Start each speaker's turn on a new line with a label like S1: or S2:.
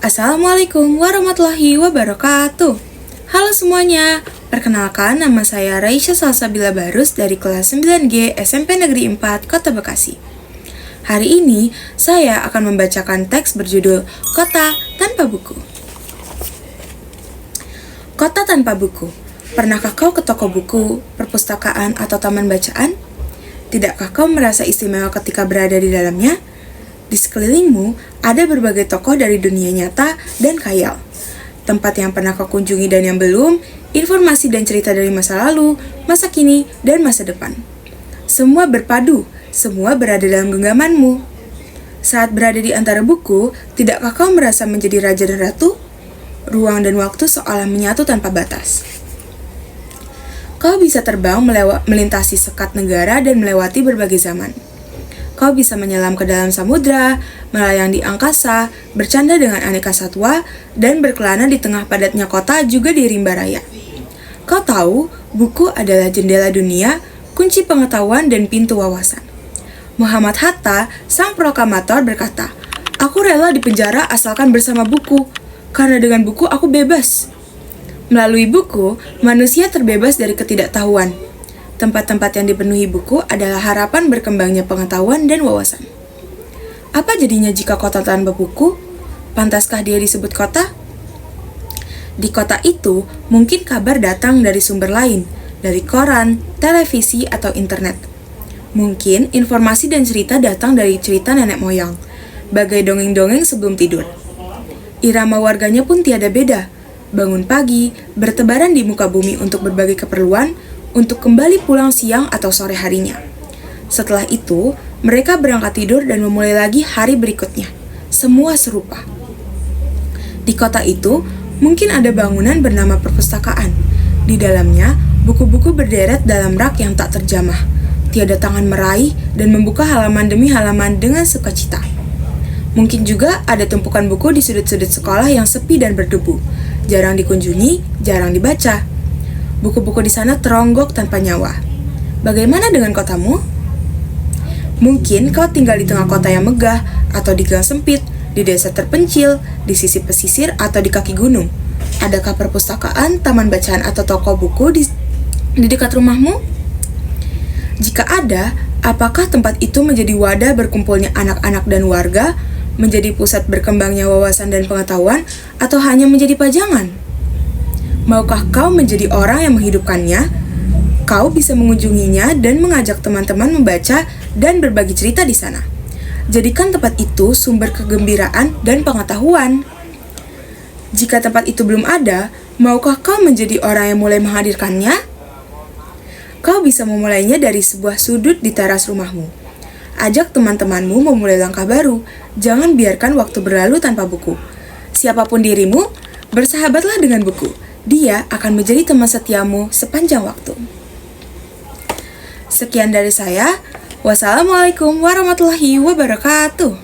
S1: Assalamualaikum warahmatullahi wabarakatuh. Halo semuanya, perkenalkan nama saya Raisya Salsabila Barus dari kelas 9G SMP Negeri 4 Kota Bekasi. Hari ini saya akan membacakan teks berjudul Kota Tanpa Buku. Kota tanpa buku. Pernahkah kau ke toko buku, perpustakaan, atau taman bacaan? Tidakkah kau merasa istimewa ketika berada di dalamnya? Di sekelilingmu ada berbagai tokoh dari dunia nyata dan khayal. Tempat yang pernah kau kunjungi dan yang belum, informasi dan cerita dari masa lalu, masa kini, dan masa depan. Semua berpadu, semua berada dalam genggamanmu. Saat berada di antara buku, tidakkah kau merasa menjadi raja dan ratu? Ruang dan waktu seolah menyatu tanpa batas. Kau bisa terbang melintasi sekat negara dan melewati berbagai zaman. Kau bisa menyelam ke dalam samudra, melayang di angkasa, bercanda dengan aneka satwa, dan berkelana di tengah padatnya kota juga di rimba raya. Kau tahu, buku adalah jendela dunia, kunci pengetahuan, dan pintu wawasan. Muhammad Hatta, sang proklamator berkata, "Aku rela dipenjara asalkan bersama buku, karena dengan buku aku bebas." Melalui buku, manusia terbebas dari ketidaktahuan. Tempat-tempat yang dipenuhi buku adalah harapan berkembangnya pengetahuan dan wawasan. Apa jadinya jika kota tanpa buku? Pantaskah dia disebut kota? Di kota itu, mungkin kabar datang dari sumber lain, dari koran, televisi, atau internet. Mungkin informasi dan cerita datang dari cerita nenek moyang, bagai dongeng-dongeng sebelum tidur. Irama warganya pun tiada beda. Bangun pagi, bertebaran di muka bumi untuk berbagai keperluan, untuk kembali pulang siang atau sore harinya. Setelah itu, mereka berangkat tidur dan memulai lagi hari berikutnya. Semua serupa. Di kota itu, mungkin ada bangunan bernama perpustakaan. Di dalamnya, buku-buku berderet dalam rak yang tak terjamah. Tiada tangan meraih dan membuka halaman demi halaman dengan sukacita. Mungkin juga ada tumpukan buku di sudut-sudut sekolah yang sepi dan berdebu. Jarang dikunjungi, jarang dibaca. Buku-buku di sana teronggok tanpa nyawa. Bagaimana dengan kotamu? Mungkin kau tinggal di tengah kota yang megah, atau di gang sempit, di desa terpencil, di sisi pesisir, atau di kaki gunung. Adakah perpustakaan, taman bacaan, atau toko buku di dekat rumahmu? Jika ada, apakah tempat itu menjadi wadah berkumpulnya anak-anak dan warga, menjadi pusat berkembangnya wawasan dan pengetahuan, atau hanya menjadi pajangan? Maukah kau menjadi orang yang menghidupkannya? Kau bisa mengunjunginya dan mengajak teman-teman membaca dan berbagi cerita di sana. Jadikan tempat itu sumber kegembiraan dan pengetahuan. Jika tempat itu belum ada, maukah kau menjadi orang yang mulai menghadirkannya? Kau bisa memulainya dari sebuah sudut di teras rumahmu. Ajak teman-temanmu memulai langkah baru. Jangan biarkan waktu berlalu tanpa buku. Siapapun dirimu, bersahabatlah dengan buku. Dia akan menjadi teman setiamu sepanjang waktu. Sekian dari saya. Wassalamualaikum warahmatullahi wabarakatuh.